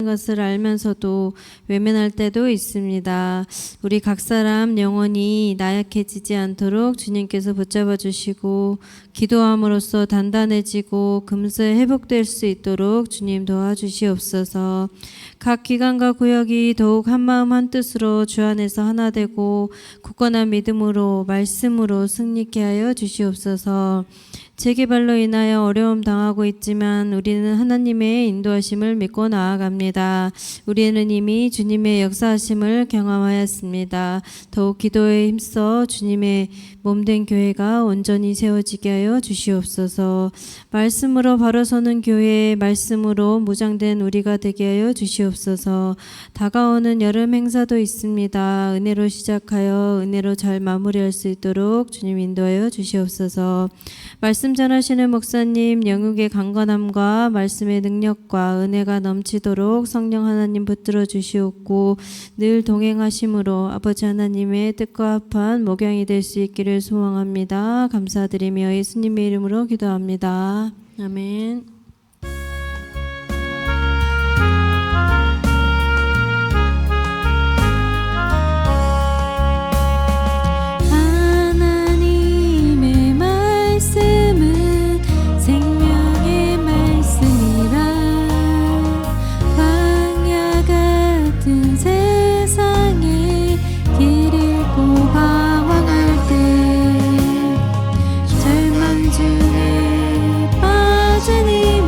것을 알면서도 외면할 때도 있습니다. 우리 각 사람 영혼이 나약해지지 않도록 주님께서 붙잡아 주시고 기도함으로써 단단해지고 금세 회복될 수 있도록 주님 도와주시옵소서. 각 기관과 구역이 더욱 한마음 한뜻으로 주 안에서 하나 되고 굳건한 믿음으로 말씀으로 승리케 하여 주시옵소서. 재개발로 인하여 어려움 당하고 있지만 우리는 하나님의 인도하심을 믿고 나아갑니다. 우리는 이미 주님의 역사하심을 경험하였습니다. 더욱 기도에 힘써 주님의 몸된 교회가 온전히 세워지게 하여 주시옵소서. 말씀으로 바로 서는 교회, 말씀으로 무장된 우리가 되게 하여 주시옵소서. 다가오는 여름 행사도 있습니다. 은혜로 시작하여 은혜로 잘 마무리할 수 있도록 주님 인도하여 주시옵소서. 말씀 전하시는 목사님 영육의 강건함과 말씀의 능력과 은혜가 넘치도록 성령 하나님 붙들어 주시옵고 늘 동행하심으로 아버지 하나님의 뜻과 합한 목양이 될 수 있기를 소망합니다. 감사드리며 예수님의 이름으로 기도합니다. 아멘. 하나님의 말씀은 생명의 말씀이라 광야 같은 세상에 길 잃고 방황할 때 절망 중에 빠진 이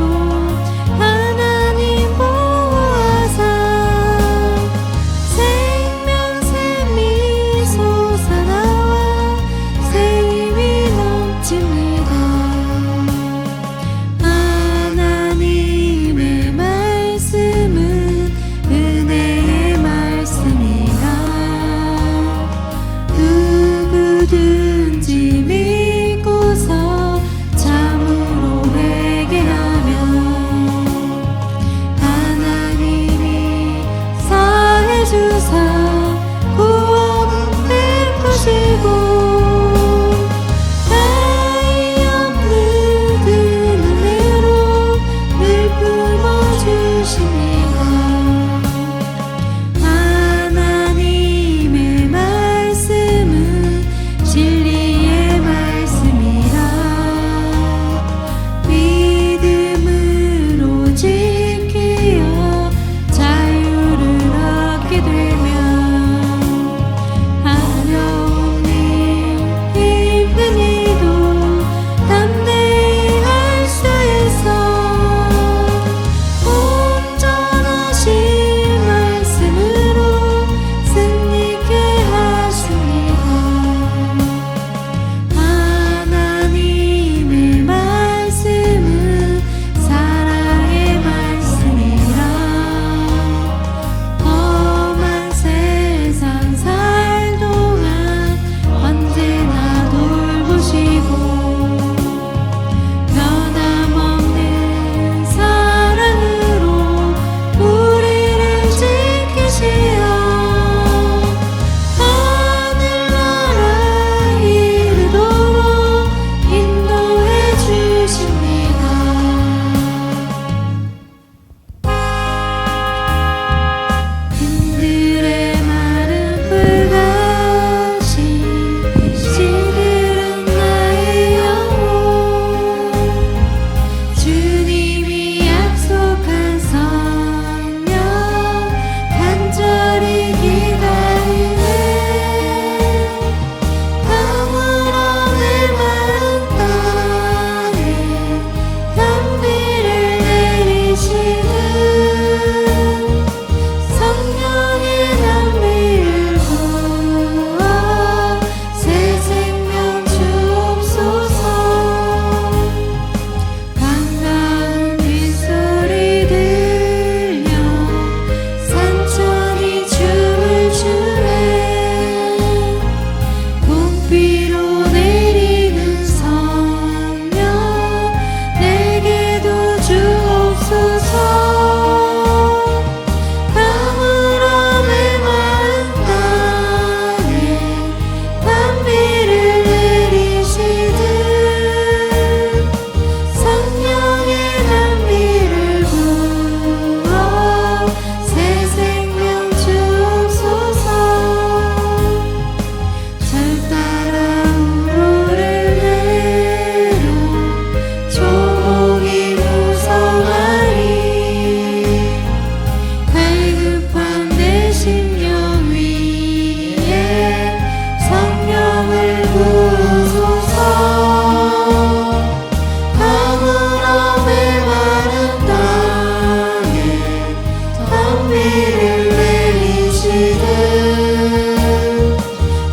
단비를 내리시듯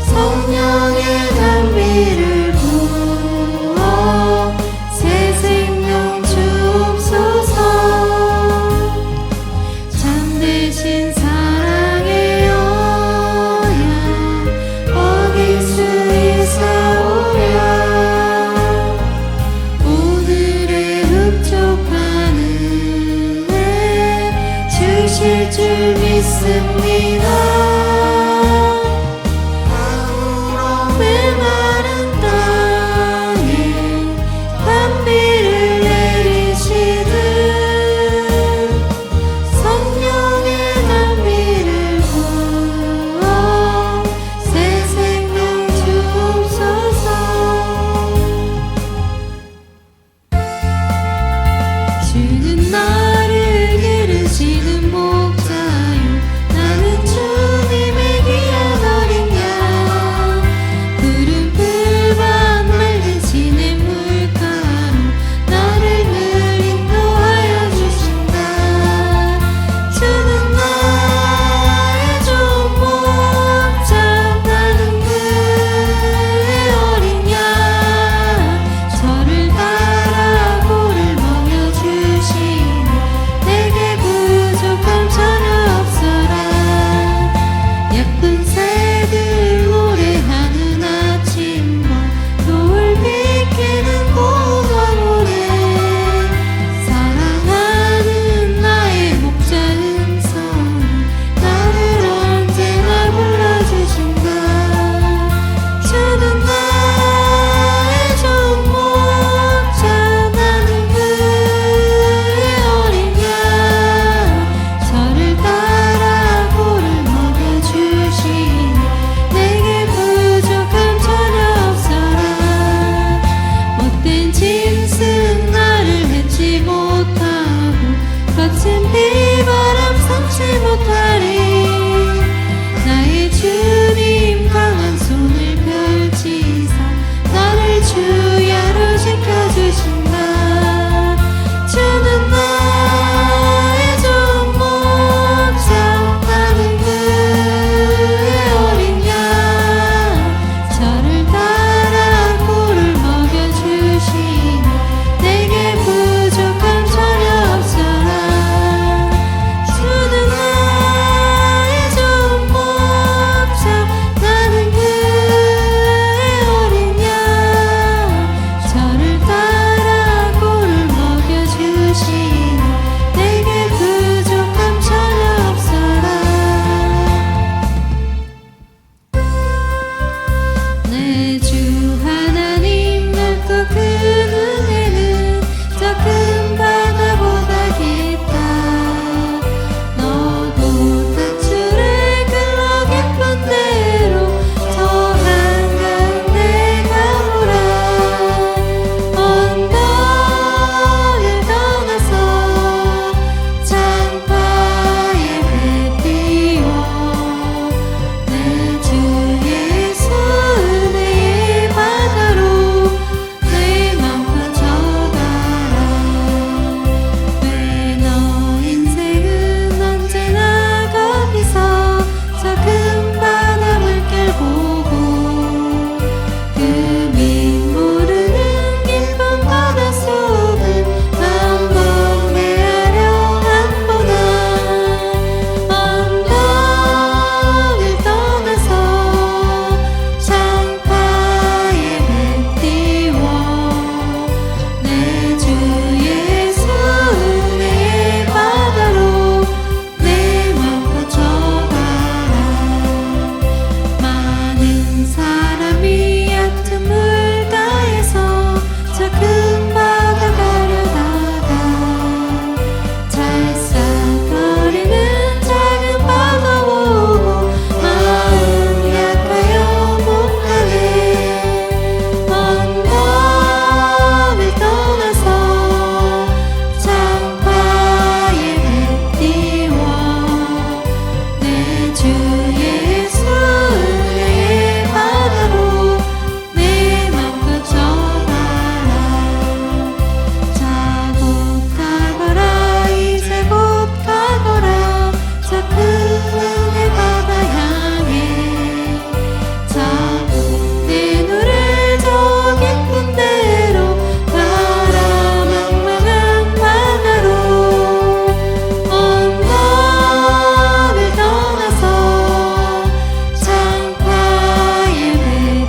성령의 단비를 부어 새 생명 주옵소서. 참되신 사랑의 언약 어길 수 있사오랴. 오늘의 흡족한 은혜 주실 줄 믿습니다. 메마른 땅에 단비를 내리시듯 성령의 단비를 부어 새 생명 주옵소서. 주는 나를 기르시는 목자요 나는 주님 저 큰 바다 향해 자꾸 내 노래 저 깊은 데로 가라 망망한 바다로 언덕을 떠나서 창가에 배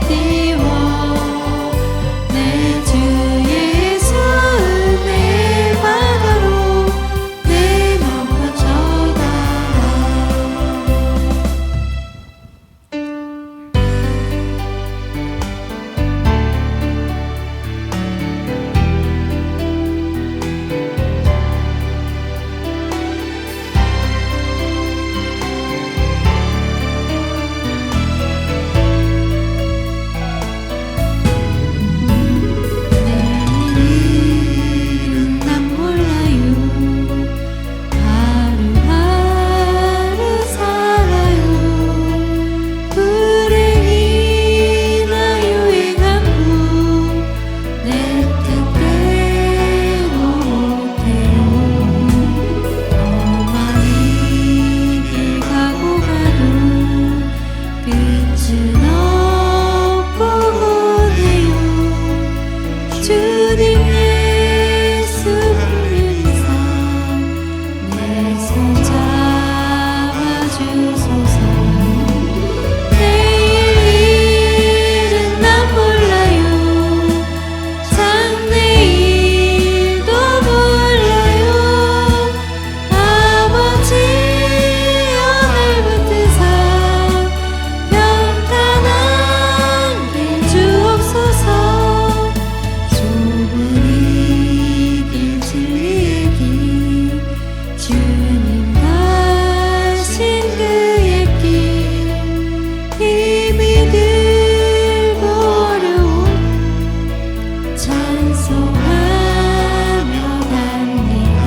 띄워 내 주 예수 내 바다로 내 맘 바쳐달라. 내일은 난 몰라요. 하루하루 살아요. 불행이나 유행하고 내 뜻대로 못해요. 험한 길 가고 가도 끝은 없고 못해요. 주님 예수 부르사 내 손 잡아주소서. 내일은 난 몰라요. 장래일도 몰라요. 아버지여 날 붙드사 평탄한 길 주옵소서. 좁은 이길 진리의 길 주님 가신 그의 길 힘이 들고 어려운 찬송하며 갑니다.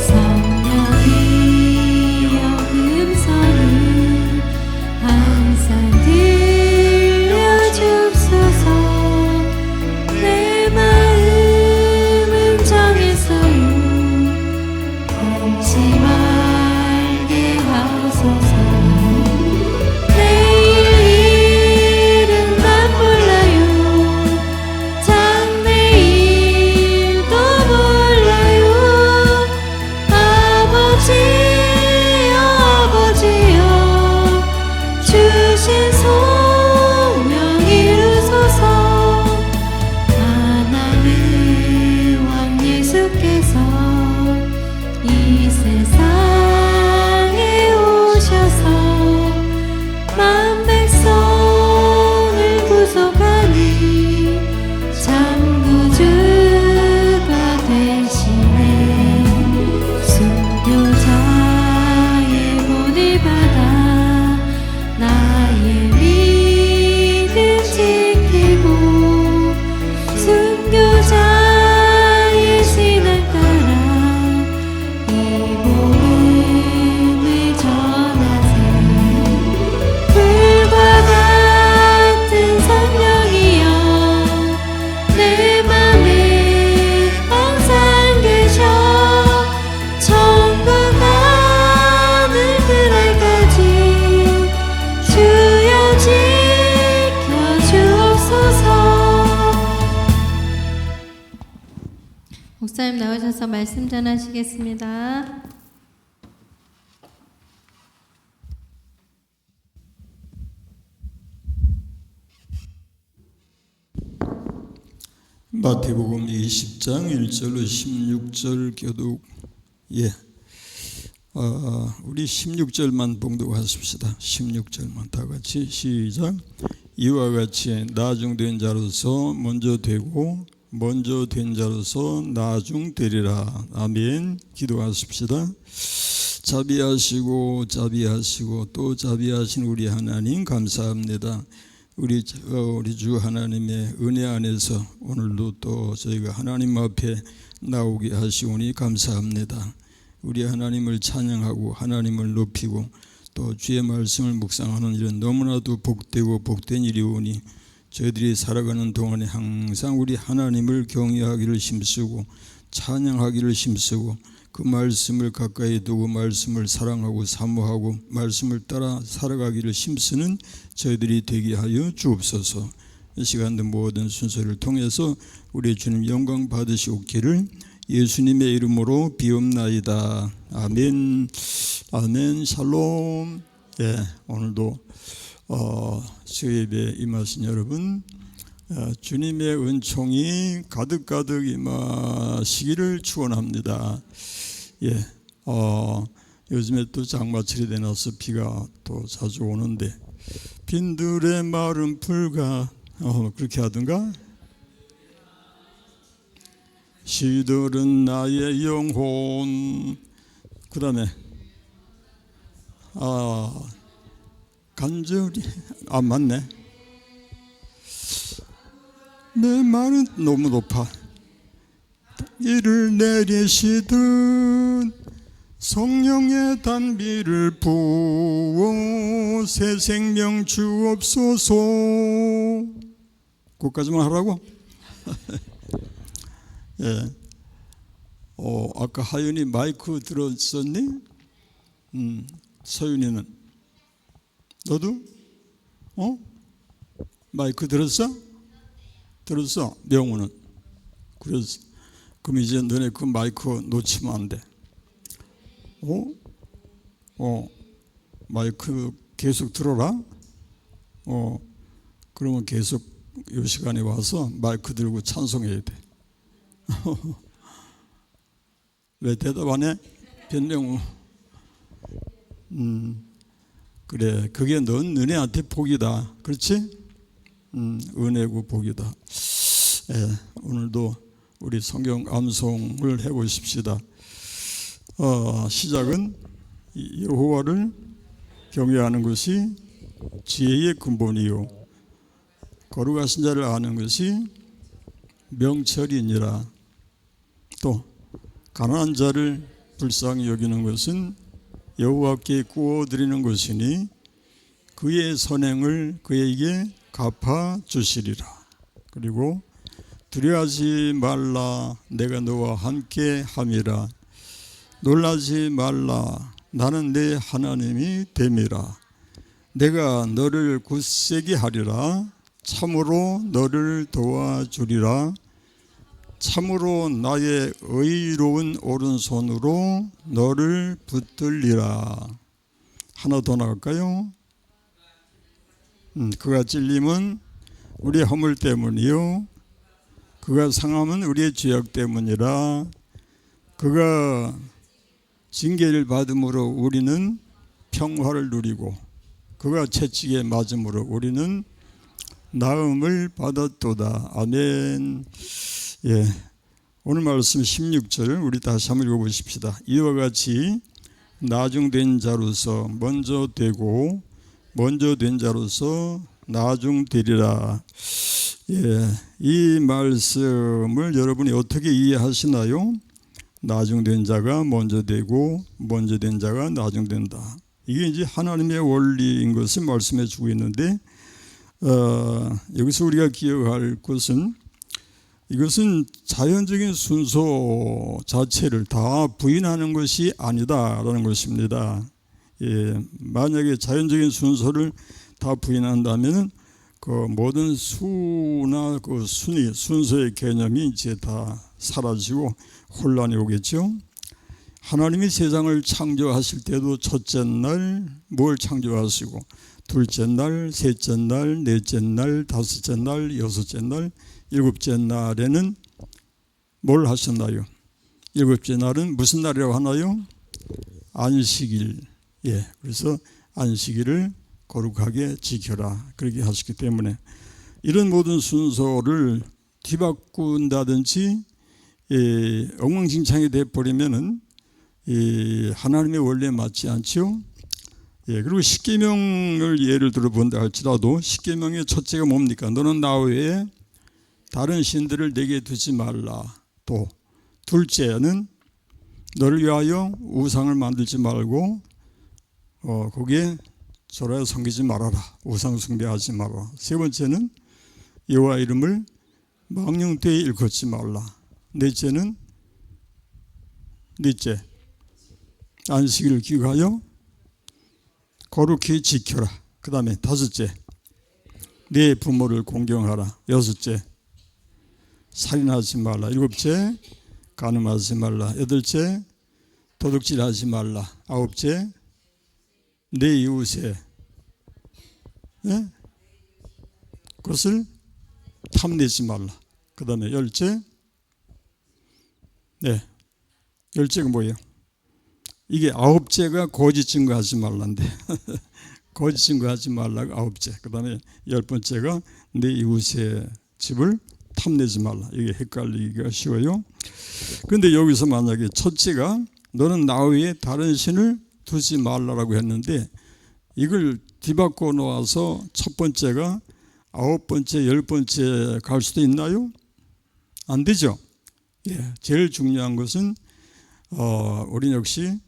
성령이여 음성을 항상 들려주소서. 내 마음은 정했어요. 변치 말게 하소서. 내일은 난 몰라요. 장래일도 몰라요. 아버지여 주신 소명 이루소서. 하나님 왕 예수께서 이 세상에 오셔서 만 백성을 구속하니 참 구주가 되시네. 순교자의 본을 받아 나의 믿음 지키고 순교자의 신앙 따라 이 복음을 전하세. 불과 같은 성령이여 내 맘에 항상 계셔. 천국 가는 그날까지 주여 지켜주옵소서. 목사님 나오셔서 말씀 전하시겠습니다. 마태복음 20장 1절로 16절 교독. 우리 16절만 봉독하십시다. 16절만 다 같이 시작. 이와 같이 나중된 자로서 먼저 되고 먼저 된 자로서 나중되리라. 아멘. 기도하십시다. 자비하시고 또 자비하신 우리 하나님 감사합니다. 우리 주 하나님의 은혜 안에서 오늘도 또 저희가 하나님 앞에 나오게 하시오니 감사합니다. 우리 하나님을 찬양하고 하나님을 높이고 또 주의 말씀을 묵상하는 일은 너무나도 복되고 복된 일이오니 저희들이 살아가는 동안에 항상 우리 하나님을 경외하기를 힘쓰고 찬양하기를 힘쓰고 그 말씀을 가까이 두고 말씀을 사랑하고 사모하고 말씀을 따라 살아가기를 힘쓰는 저희들이 되게 하여 주옵소서. 이 시간도 모든 순서를 통해서 우리 주님 영광 받으시옵기를 예수님의 이름으로 비옵나이다. 아멘. 아멘. 샬롬. 예, 오늘도 수요예배에 임하신 여러분, 주님의 은총이 가득가득 임하시기를 축원합니다. 예, 요즘에 또 장마철이 되나서 비가 또 자주 오는데, 빈들의 마른 풀가 그렇게 하던가, 시들은 나의 영혼, 그 다음에 간절히 맞네. 내 말은 너무 높아. 이를 내리시듯 성령의 단비를 부어 새 생명 주옵소서. 그것까지만 하라고? 예. 아까 하윤이 마이크 들었었니? 서윤이는 너도? 마이크 들었어? 들었어? 명우는? 그래서 그럼 이제 너네 그 마이크 놓치면 안 돼. 마이크 계속 들어라. 그러면 계속 이 시간에 와서 마이크 들고 찬송해야 돼. 왜 대답 안 해? 변명우. 그래, 그게 너네한테 복이다. 그렇지? 은혜고 복이다. 예, 오늘도 우리 성경 암송을 해보십시다. 시작은 여호와를 경외하는 것이 지혜의 근본이요 거룩하신 자를 아는 것이 명철이니라. 또 가난한 자를 불쌍히 여기는 것은 여호와께 구워드리는 것이니 그의 선행을 그에게 갚아 주시리라. 그리고 두려워하지 말라, 내가 너와 함께 함이라. 놀라지 말라, 나는 내 하나님이 됨이라. 내가 너를 굳세게 하리라. 참으로 너를 도와주리라. 참으로 나의 의로운 오른손으로 너를 붙들리라. 하나 더 나갈까요? 그가 찔림은 우리의 허물 때문이요 그가 상함은 우리의 죄악 때문이라. 그가 징계를 받음으로 우리는 평화를 누리고 그가 채찍에 맞음으로 우리는 나음을 받았도다. 아멘. 예, 오늘 말씀 16절 우리 다시 한번 읽어보십시다. 이와 같이 나중된 자로서 먼저 되고 먼저 된 자로서 나중되리라. 예, 이 말씀을 여러분이 어떻게 이해하시나요? 나중된 자가 먼저 되고 먼저 된 자가 나중된다. 이게 이제 하나님의 원리인 것을 말씀해 주고 있는데, 여기서 우리가 기억할 것은 이것은 자연적인 순서 자체를 다 부인하는 것이 아니다라는 것입니다. 예, 만약에 자연적인 순서를 다 부인한다면 그 모든 수나 그 순서의 개념이 이제 다 사라지고 혼란이 오겠죠. 하나님이 세상을 창조하실 때도 첫째 날 뭘 창조하시고 둘째 날, 셋째 날, 넷째 날, 다섯째 날, 여섯째 날, 일곱째 날에는 뭘 하셨나요? 일곱째 날은 무슨 날이라고 하나요? 안식일. 예, 그래서 안식일을 거룩하게 지켜라 그렇게 하셨기 때문에 이런 모든 순서를 뒤바꾼다든지 엉망진창이 되어버리면은 하나님의 원리에 맞지 않죠. 예, 그리고 십계명을 예를 들어 본다 할지라도 십계명의 첫째가 뭡니까? 너는 나 외에 다른 신들을 내게 두지 말라. 또 둘째는 너를 위하여 우상을 만들지 말고 거기에 절하여 섬기지 말아라. 우상 숭배하지 말아라. 세 번째는 여호와 이름을 망령되이 일컫지 말라. 넷째 안식일을 기억하여 거룩히 지켜라. 그 다음에 다섯째, 내 부모를 공경하라. 여섯째, 살인하지 말라. 일곱째, 간음하지 말라. 여덟째, 도둑질하지 말라. 아홉째, 내 이웃의 그것을 탐내지 말라. 그 다음에 열째, 열째가 뭐예요? 이게 아홉째가 거짓 증거하지 말란데 거짓 증거하지 말라고 아홉째. 그 다음에 열 번째가 내 이웃의 집을 탐내지 말라. 이게 헷갈리기가 쉬워요. 그런데 여기서 만약에 첫째가 너는 나 외에 다른 신을 두지 말라라고 했는데 이걸 뒤바꿔 놓아서 첫 번째가 아홉 번째, 열 번째 갈 수도 있나요? 안 되죠. 제일 중요한 것은 우리 역시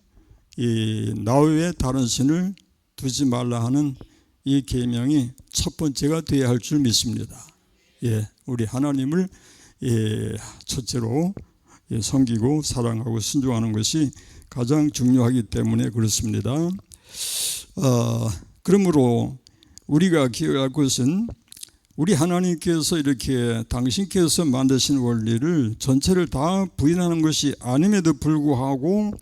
이 나 외에 다른 신을 두지 말라 하는 이 계명이 첫 번째가 되어야 할 줄 믿습니다. 우리 하나님을 첫째로 섬기고 사랑하고 순종하는 것이 가장 중요하기 때문에 그렇습니다. 그러므로 우리가 기억할 것은 우리 하나님께서 이렇게 당신께서 만드신 원리를 전체를 다 부인하는 것이 아님에도 불구하고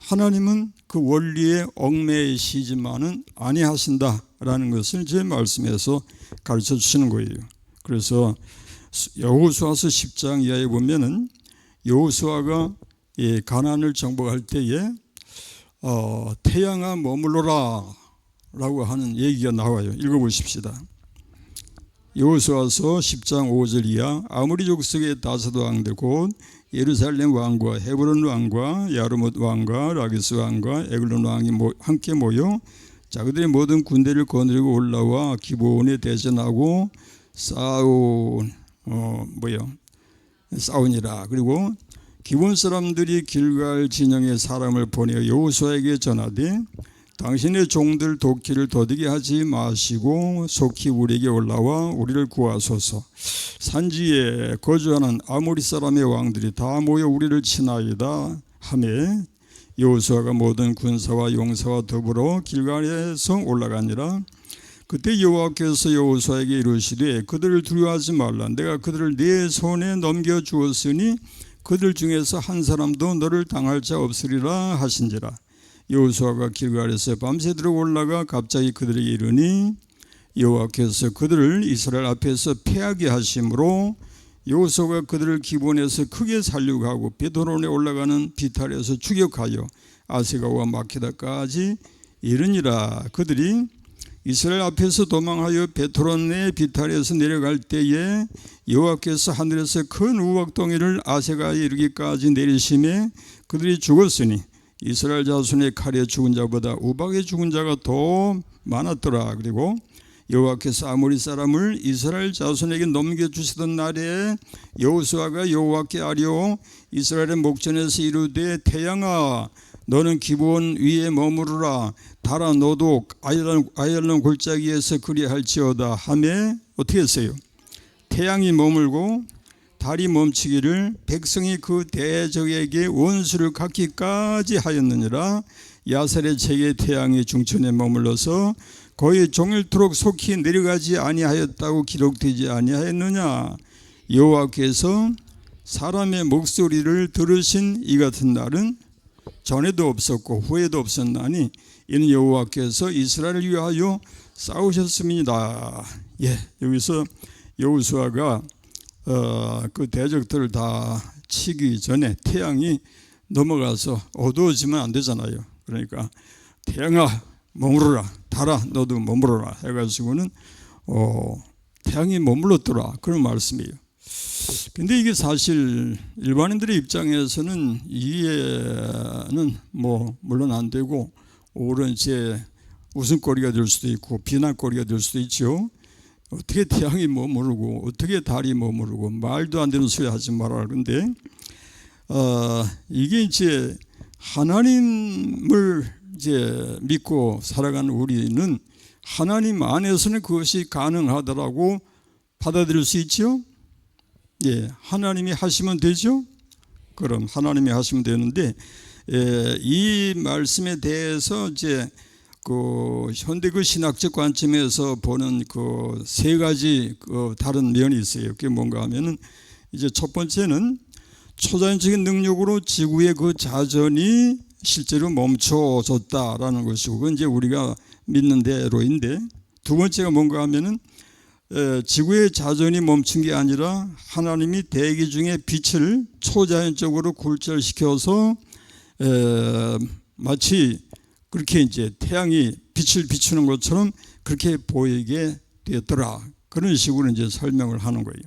하나님은 그 원리에 얽매이시지만은 아니하신다라는 것을 제 말씀에서 가르쳐 주시는 거예요. 그래서 여호수아서 10장 이하에 보면은 여호수아가 가나안을 정복할 때에 태양아 머물러라 라고 하는 얘기가 나와요. 읽어보십시다. 여호수아서 10장 5절 이하 아모리 족속의 다섯 왕들 곧 예루살렘 왕과 헤브론 왕과 야르못 왕과 라기스 왕과 에글론 왕이 함께 모여 자기들의 모든 군대를 거느리고 올라와 기브온에 대전하고 싸우니라. 그리고 기브온 사람들이 길갈 진영에 사람을 보내어 여호수아에게 전하되 당신의 종들 도끼를 더디게 하지 마시고 속히 우리에게 올라와 우리를 구하소서. 산지에 거주하는 아모리 사람의 왕들이 다 모여 우리를 치나이다 하매 여호수아가 모든 군사와 용사와 더불어 길갈에서 올라가니라. 그때 여호와께서 여호수아에게 이르시되 그들을 두려워하지 말라. 내가 그들을 네 손에 넘겨주었으니 그들 중에서 한 사람도 너를 당할 자 없으리라 하신지라. 여호수아가 길갈에서 밤새도록 올라가 갑자기 그들에게 이르니 여호와께서 그들을 이스라엘 앞에서 패하게 하심으로 여호수아가 그들을 기브온에서 크게 살육하고 베토론에 올라가는 비탈에서 추격하여 아세가와 마케다까지 이르니라. 그들이 이스라엘 앞에서 도망하여 베토론의 비탈에서 내려갈 때에 여호와께서 하늘에서 큰 우박덩이를 아세가에 이르기까지 내리심에 그들이 죽었으니 이스라엘 자손의 칼에 죽은 자보다 우박에 죽은 자가 더 많았더라. 그리고 여호와께서 아모리 사람을 이스라엘 자손에게 넘겨주시던 날에 여호수아가 여호와께 아뢰어 이스라엘의 목전에서 이르되 태양아 너는 기브온 위에 머무르라. 달아 너도 아얄론 골짜기에서 그리할지어다 하매 어떻게 했어요? 태양이 머물고 달이 멈추기를 백성이 그 대적에게 원수를 갚기까지 하였느니라. 야살의 책에 태양이 중천에 머물러서 거의 종일토록 속히 내려가지 아니하였다고 기록되지 아니하였느냐. 여호와께서 사람의 목소리를 들으신 이 같은 날은 전에도 없었고 후에도 없었나니 이는 여호와께서 이스라엘을 위하여 싸우셨습니다. 여기서 여호수아가 그 대적들을 다 치기 전에 태양이 넘어가서 어두워지면 안 되잖아요. 그러니까 태양아 머무르라, 달아 너도 머무르라 해가지고는 태양이 머물렀더라 그런 말씀이에요. 근데 이게 사실 일반인들의 입장에서는 이해는 물론 안 되고 오히려 이제 웃음거리가 될 수도 있고 비난거리가 될 수도 있죠. 어떻게 태양이 머무르고 어떻게 달이 머무르고 말도 안 되는 소리 하지 말아라. 그런데 이게 이제 하나님을 이제 믿고 살아가는 우리는 하나님 안에서는 그것이 가능하다라고 받아들일 수 있죠. 하나님이 하시면 되죠. 그럼 하나님이 하시면 되는데 이 말씀에 대해서 이제 그 현대 그 신학적 관점에서 보는 그 세 가지 그 다른 면이 있어요. 그게 뭔가 하면은 이제 첫 번째는 초자연적인 능력으로 지구의 그 자전이 실제로 멈춰졌다라는 것이고, 그건 이제 우리가 믿는 대로인데, 두 번째가 뭔가 하면은 지구의 자전이 멈춘 게 아니라 하나님이 대기 중에 빛을 초자연적으로 굴절시켜서 마치 그렇게 이제 태양이 빛을 비추는 것처럼 그렇게 보이게 되었더라. 그런 식으로 이제 설명을 하는 거예요.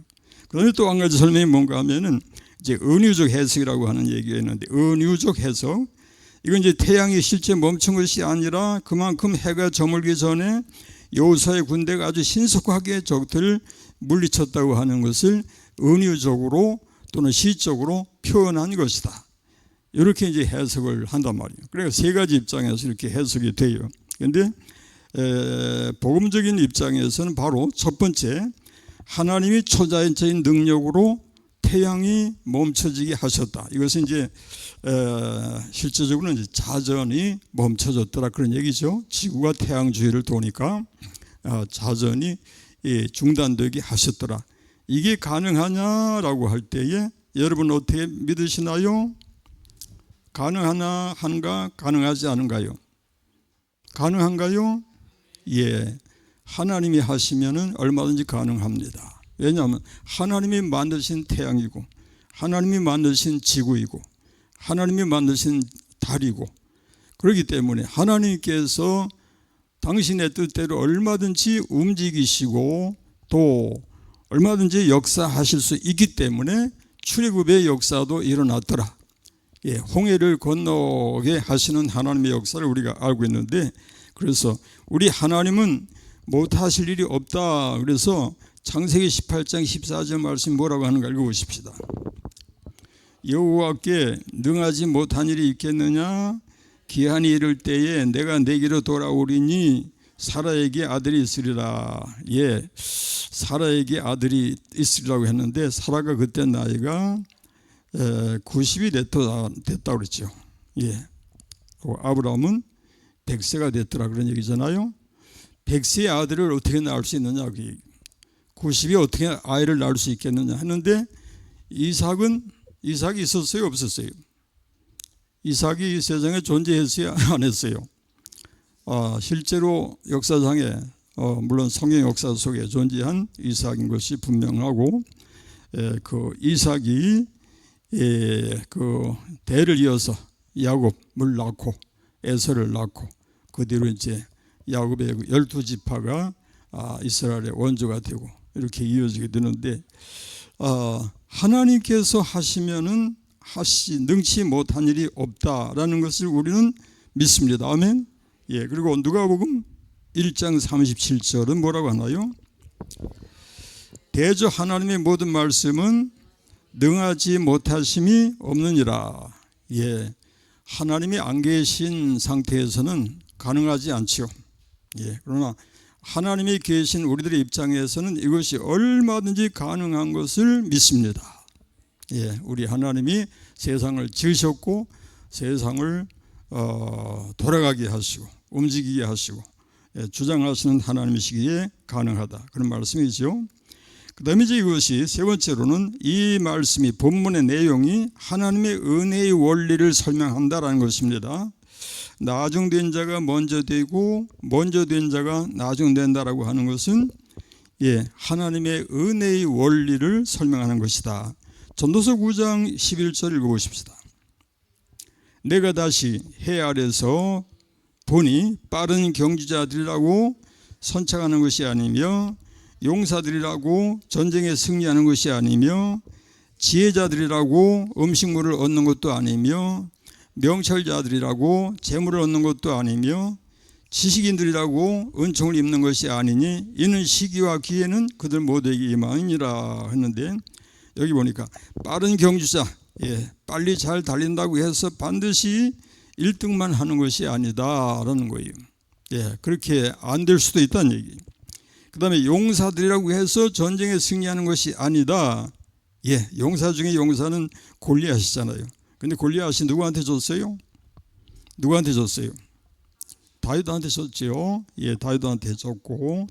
그다음에 또 한 가지 설명이 뭔가 하면은 이제 은유적 해석이라고 하는 얘기가 있는데, 은유적 해석, 이건 이제 태양이 실제 멈춘 것이 아니라 그만큼 해가 저물기 전에 여호수아의 군대가 아주 신속하게 적들을 물리쳤다고 하는 것을 은유적으로 또는 시적으로 표현한 것이다. 이렇게 이제 해석을 한단 말이에요. 그래서 세 가지 입장에서 이렇게 해석이 돼요. 그런데 복음적인 입장에서는 바로 첫 번째, 하나님이 초자연적인 능력으로 태양이 멈춰지게 하셨다. 이것은 이제 실제적으로는 이제 자전이 멈춰졌더라 그런 얘기죠. 지구가 태양 주위를 도니까 자전이 중단되게 하셨더라. 이게 가능하냐라고 할 때에 여러분 어떻게 믿으시나요? 가능하나 한가, 가능하지 않은가요? 가능한가요? 예, 하나님이 하시면은 얼마든지 가능합니다. 왜냐하면 하나님이 만드신 태양이고, 하나님이 만드신 지구이고, 하나님이 만드신 달이고, 그렇기 때문에 하나님께서 당신의 뜻대로 얼마든지 움직이시고 또 얼마든지 역사하실 수 있기 때문에 출애굽의 역사도 일어났더라. 예, 홍해를 건너게 하시는 하나님의 역사를 우리가 알고 있는데, 그래서 우리 하나님은 못하실 일이 없다. 그래서 창세기 18장 14절 말씀 뭐라고 하는가 읽어보십시다. 여호와께 능하지 못한 일이 있겠느냐? 기한이 이를 때에 내가 내게로 돌아오리니 사라에게 아들이 있으리라. 예, 사라에게 아들이 있으리라고 했는데, 사라가 그때 나이가 90이 됐다고 그랬죠. 예, 아브라함은 100세가 됐더라 그런 얘기잖아요. 100세의 아들을 어떻게 낳을 수 있느냐, 90이 어떻게 아이를 낳을 수 있겠느냐 하는데, 이삭이 있었어요, 없었어요? 이삭이 이 세상에 존재했어요, 안 했어요? 실제로 역사상에 물론 성경 역사 속에 존재한 이삭인 것이 분명하고, 그 이삭이 그 대를 이어서 야곱을 낳고 에서를 낳고, 그 뒤로 이제 야곱의 12지파가 이스라엘의 원조가 되고 이렇게 이어지게 되는데, 하나님께서 하시면은 능치 못한 일이 없다라는 것을 우리는 믿습니다. 아멘. 예, 그리고 누가복음 1장 37절은 뭐라고 하나요? 대저 하나님의 모든 말씀은 능하지 못하심이 없느니라. 예, 하나님이 안 계신 상태에서는 가능하지 않죠. 예, 그러나 하나님이 계신 우리들의 입장에서는 이것이 얼마든지 가능한 것을 믿습니다. 예, 우리 하나님이 세상을 지으셨고 세상을 돌아가게 하시고 움직이게 하시고 주장하시는 하나님이시기에 가능하다, 그런 말씀이죠. 그 다음에 이제 이것이 세 번째로는 이 말씀이 본문의 내용이 하나님의 은혜의 원리를 설명한다라는 것입니다. 나중된 자가 먼저 되고 먼저 된 자가 나중된다라고 하는 것은 하나님의 은혜의 원리를 설명하는 것이다. 전도서 9장 11절 읽어보십시다. 내가 다시 해 아래서 보니 빠른 경주자들이라고 선창하는 것이 아니며 용사들이라고 전쟁에 승리하는 것이 아니며 지혜자들이라고 음식물을 얻는 것도 아니며 명철자들이라고 재물을 얻는 것도 아니며 지식인들이라고 은총을 입는 것이 아니니 이는 시기와 기회는 그들 모두에게 임하니라 했는데, 여기 보니까 빠른 경주자, 빨리 잘 달린다고 해서 반드시 1등만 하는 것이 아니다라는 거예요. 그렇게 안 될 수도 있다는 얘기. 그 다음에 용사들이라고 해서 전쟁에 승리하는 것이 아니다. 용사 중에 용사는 골리앗이잖아요. 근데 골리앗이 누구한테 졌어요? 누구한테 줬어요? 다윗한테 줬죠. 예, 다윗한테 줬고,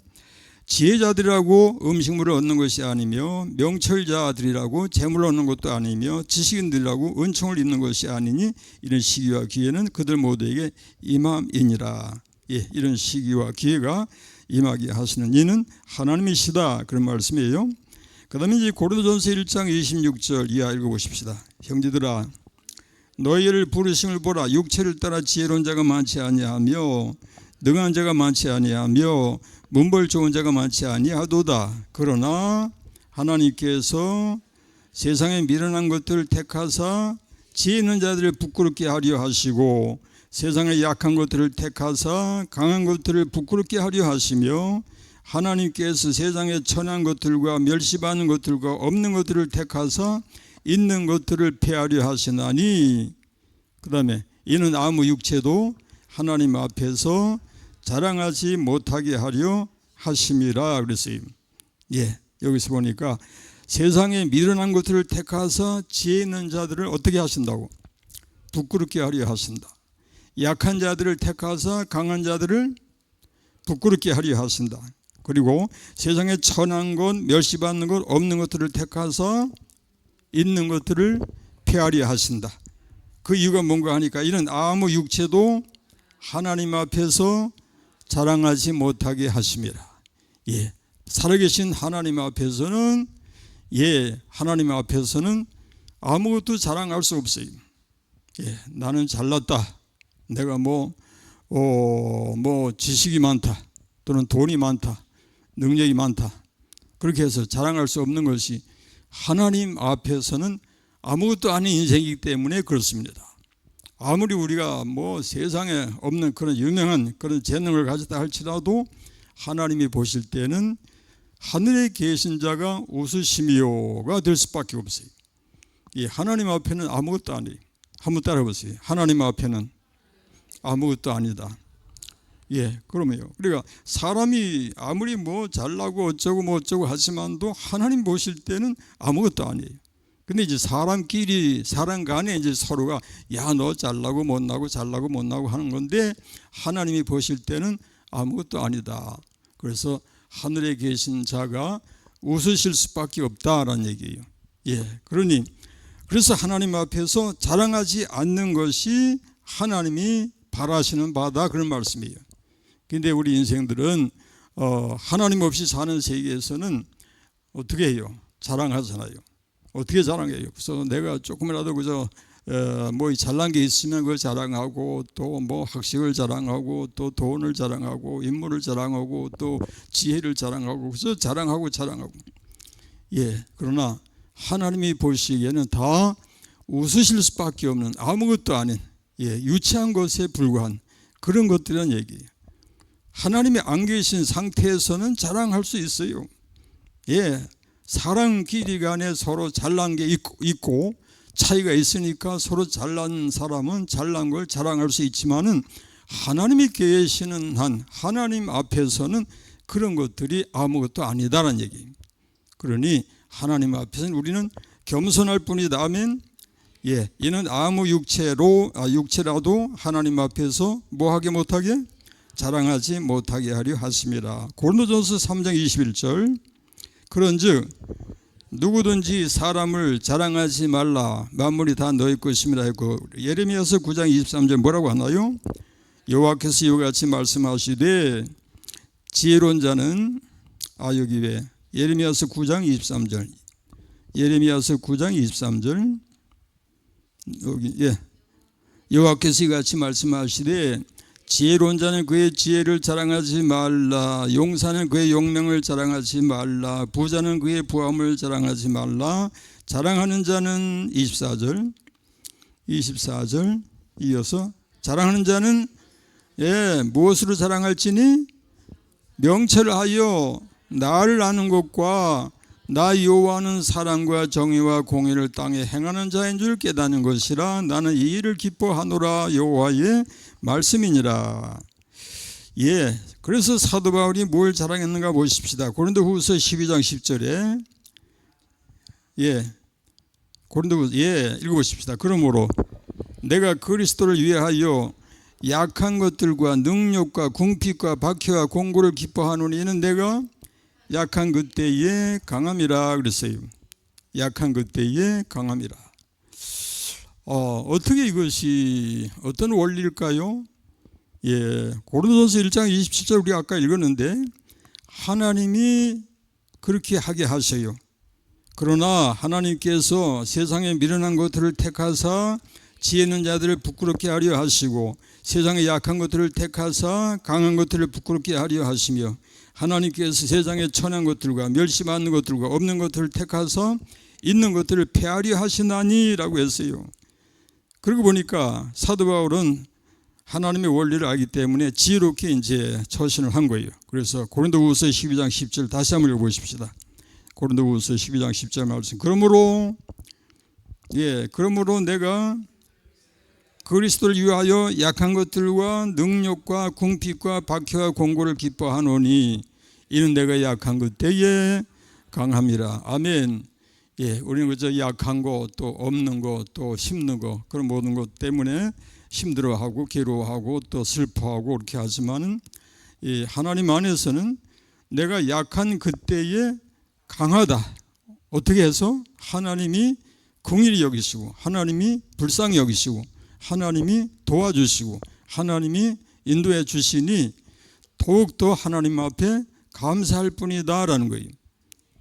지혜자들이라고 음식물을 얻는 것이 아니며 명철자들이라고 재물을 얻는 것도 아니며 지식인들이라고 은총을 입는 것이 아니니 이런 시기와 기회는 그들 모두에게 임함이니라. 예, 이런 시기와 기회가 임하게 하시는 이는 하나님이시다, 그런 말씀이에요. 그 다음에 이제 고린도전서 1장 26절 이하 읽어보십시다. 형제들아, 너희를 부르심을 보라. 육체를 따라 지혜로운 자가 많지 아니하며 능한 자가 많지 아니하며 문벌 좋은 자가 많지 아니하도다. 그러나 하나님께서 세상에 미련한 것들을 택하사 지혜 있는 자들을 부끄럽게 하려 하시고 세상에 약한 것들을 택하사 강한 것들을 부끄럽게 하려 하시며 하나님께서 세상에 천한 것들과 멸시받는 것들과 없는 것들을 택하사 있는 것들을 폐하려 하시나니, 그 다음에 이는 아무 육체도 하나님 앞에서 자랑하지 못하게 하려 하심이라 그랬어요. 예, 여기서 보니까 세상에 미련한 것들을 택하사 지혜 있는 자들을 어떻게 하신다고? 부끄럽게 하려 하신다. 약한 자들을 택하사 강한 자들을 부끄럽게 하려 하신다. 그리고 세상에 천한 것, 멸시받는 것, 없는 것들을 택하사 있는 것들을 폐하려 하신다. 그 이유가 뭔가 하니까 이는 아무 육체도 하나님 앞에서 자랑하지 못하게 하심이라. 예, 살아계신 하나님 앞에서는, 예, 하나님 앞에서는 아무것도 자랑할 수 없어요. 예, 나는 잘났다, 내가 뭐 지식이 많다, 또는 돈이 많다, 능력이 많다, 그렇게 해서 자랑할 수 없는 것이 하나님 앞에서는 아무것도 아닌 인생이기 때문에 그렇습니다. 아무리 우리가 뭐 세상에 없는 그런 유명한 그런 재능을 가졌다 할지라도 하나님이 보실 때는 하늘에 계신 자가 웃으심이요가 될 수밖에 없어요. 이 하나님 앞에는 아무것도 아니에요. 한번 따라해보세요. 하나님 앞에는 아무것도 아니다. 예, 그러면요. 그러니까 사람이 아무리 뭐 잘나고 어쩌고 뭐 어쩌고 하지만도 하나님 보실 때는 아무것도 아니에요. 근데 이제 사람끼리, 사람 간에 이제 서로가 야, 너 잘나고 못나고 잘나고 못나고 하는 건데 하나님이 보실 때는 아무것도 아니다. 그래서 하늘에 계신 자가 웃으실 수밖에 없다라는 얘기예요. 예, 그러니 그래서 하나님 앞에서 자랑하지 않는 것이 하나님이 바라시는 바다, 그런 말씀이에요. 근데 우리 인생들은 하나님 없이 사는 세계에서는 어떻게 해요? 자랑하잖아요. 어떻게 자랑해요? 그래서 내가 조금이라도 그저 뭐 잘난 게 있으면 그걸 자랑하고, 또 뭐 학식을 자랑하고, 또 돈을 자랑하고, 인물을 자랑하고, 또 지혜를 자랑하고, 그래서 자랑하고. 예, 그러나 하나님이 보시기에는 다 웃으실 수밖에 없는 아무것도 아닌, 예, 유치한 것에 불과한 그런 것들이란 얘기예요. 하나님이 안 계신 상태에서는 자랑할 수 있어요. 예, 사람끼리 간에 서로 잘난 게 있고 차이가 있으니까 서로 잘난 사람은 잘난 걸 자랑할 수 있지만은 하나님이 계시는 한 하나님 앞에서는 그런 것들이 아무것도 아니다라는 얘기입니다. 그러니 하나님 앞에서는 우리는 겸손할 뿐이다. 아멘. 예, 이는 아무 육체라도 하나님 앞에서 뭐하게 못하게? 자랑하지 못하게 하려 하심이라. 고린도전서 3장 21절. 그런즉 누구든지 사람을 자랑하지 말라, 만물이 다 너희 것임이라 했고, 예레미야서 9장 23절 뭐라고 하나요? 여호와께서 이와 같이 말씀하시되 지혜로운 자는 여기 왜 예레미야서 9장 23절, 예레미야서 9장 23절 여기, 예, 여호와께서 이와 같이 말씀하시되 지혜로운 자는 그의 지혜를 자랑하지 말라, 용사는 그의 용명을 자랑하지 말라, 부자는 그의 부함을 자랑하지 말라. 자랑하는 자는 24절 이어서 자랑하는 자는, 예, 무엇으로 자랑할지니 명철하여 나를 아는 것과 나 여호와는 사랑과 정의와 공의를 땅에 행하는 자인 줄 깨닫는 것이라. 나는 이 일을 기뻐하노라. 여호와의 말씀이니라. 예, 그래서 사도 바울이 뭘 자랑했는가 보십시다. 고린도후서 12장 10절에 고린도후서 읽어보십시다. 그러므로 내가 그리스도를 위하여 약한 것들과 능력과 궁핍과 박해와 공고를 기뻐하노니 이는 내가 약한 그때에 강함이라 그랬어요. 약한 그때에 강함이라. 어떻게 이것이 어떤 원리일까요? 예, 고린도전서 1장 27절 우리 아까 읽었는데 하나님이 그렇게 하게 하셔요. 그러나 하나님께서 세상에 미련한 것들을 택하사 지혜 있는 자들을 부끄럽게 하려 하시고 세상에 약한 것들을 택하사 강한 것들을 부끄럽게 하려 하시며 하나님께서 세상에 천한 것들과 멸시받는 것들과 없는 것들을 택하사 있는 것들을 폐하려 하시나니라고 했어요. 그러고 보니까 사도 바울은 하나님의 원리를 알기 때문에 지혜롭게 이제 처신을 한 거예요. 그래서 고린도후서 12장 10절 다시 한번 읽어보십시다. 고린도후서 12장 10절 말씀. 그러므로 내가 그리스도를 위하여 약한 것들과 능력과 궁핍과 박해와 공고를 기뻐하노니 이는 내가 약한 그때에 강함이라. 아멘. 예, 우리는 그저 약한 거 또 없는 거 또 힘든 거 그런 모든 것 때문에 힘들어하고 괴로워하고 또 슬퍼하고 그렇게 하지만 하나님 안에서는 내가 약한 그때에 강하다. 어떻게 해서? 하나님이 긍휼히 여기시고 하나님이 불쌍히 여기시고 하나님이 도와주시고 하나님이 인도해 주시니 더욱더 하나님 앞에 감사할 뿐이다라는 거예요.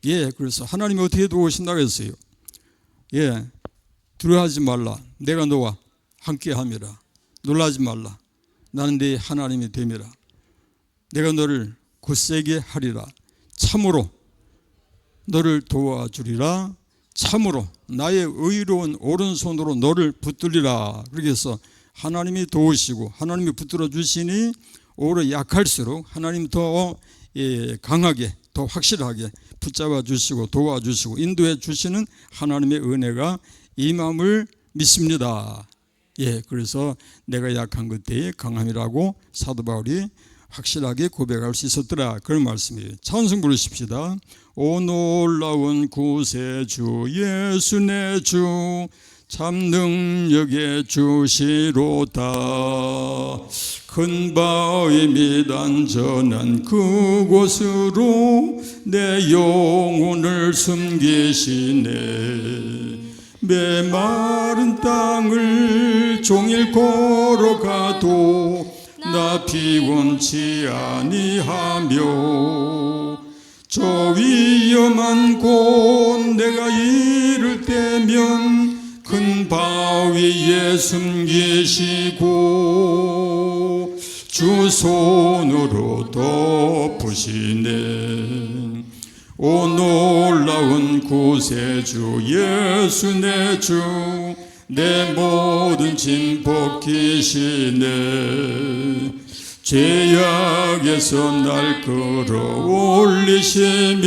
예, 그래서 하나님이 어떻게 도우신다고 했어요? 예, 두려워하지 말라. 내가 너와 함께 함이라. 놀라지 말라. 나는 네 하나님이 됨이라. 내가 너를 굳세게 하리라. 참으로 너를 도와주리라. 참으로 나의 의로운 오른손으로 너를 붙들리라. 그렇게 해서 하나님이 도우시고 하나님이 붙들어 주시니 오히려 약할수록 하나님 더 강하게 더 확실하게 붙잡아 주시고 도와주시고 인도해 주시는 하나님의 은혜가 임함을 믿습니다. 예, 그래서 내가 약한 그때에 강함이라고 사도 바울이 확실하게 고백할 수 있었더라. 그런 말씀이에요. 찬송 부르십시다. 오 놀라운 구세주 예수 내 주 참 능력의 주시로다. 큰 바위 밑 안전한 그곳으로 내 영혼을 숨기시네. 메마른 땅을 종일 걸어가도 나 피곤치 아니하며 저 위험한 곳 내가 이를 때면 큰 바위에 숨기시고 주 손으로 덮으시네. 오 놀라운 구세주 예수 내 주 내 모든 짐 벗기시네. 죄악에서 날 끌어올리시며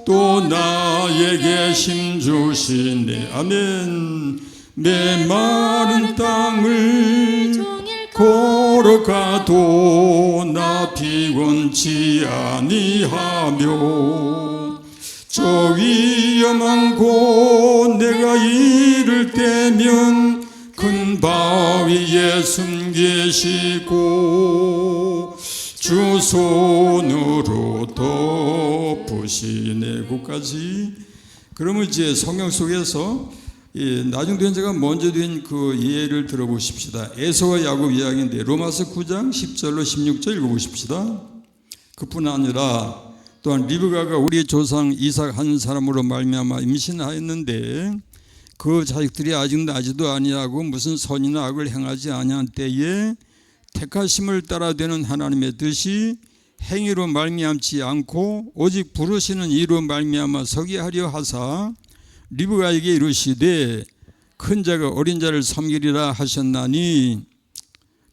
또 나에게 힘 주시네. 아멘. 메마른 땅을 걸어가도 나 피곤치 아니하며 저 위험한 곳 내가 이를 때면 큰 바위에 숨기시고 주 손으로 덮으시네. 그까지. 그러면 이제 성경 속에서 나중된 자가 먼저 된 그 예를 들어보십시다. 에서와 야곱 이야기인데 로마서 9장 10절로 16절 읽어보십시다. 그뿐 아니라 또한 리브가가 우리 조상 이삭 한 사람으로 말미암아 임신하였는데 그 자식들이 아직 나지도 아니하고 무슨 선이나 악을 행하지 아니한 때에 택하심을 따라 되는 하나님의 뜻이 행위로 말미암지 않고 오직 부르시는 이로 말미암아 서게 하려 하사 리브가에게 이르시되 큰 자가 어린 자를 섬기리라 하셨나니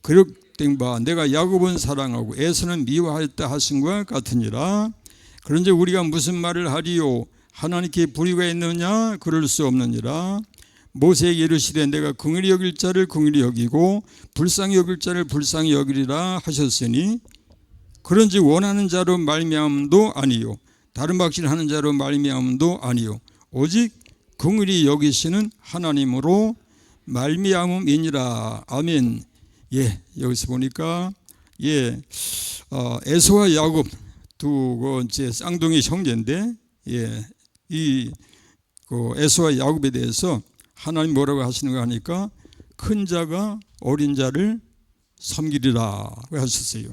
그릇된 바 내가 야곱은 사랑하고 에서는 미워하였다 하신과 같으니라. 그런데 우리가 무슨 말을 하리요? 하나님께 불의가 있느냐? 그럴 수 없느니라. 모세에게 이르시되 내가 긍휼히 여길 자를 긍휼히 여기고 불쌍히 여길 자를 불쌍히 여기리라 하셨으니 그런지 원하는 자로 말미암음도 아니요 다른 박질하는 자로 말미암음도 아니요 오직 긍휼히 여기시는 하나님으로 말미암음이니라. 아멘. 여기서 보니까 에서와 야곱 두 이제 쌍둥이 형제인데 이 에서와 야곱에 대해서 하나님 뭐라고 하시는가 하니까 큰 자가 어린 자를 섬기리라고 하셨어요.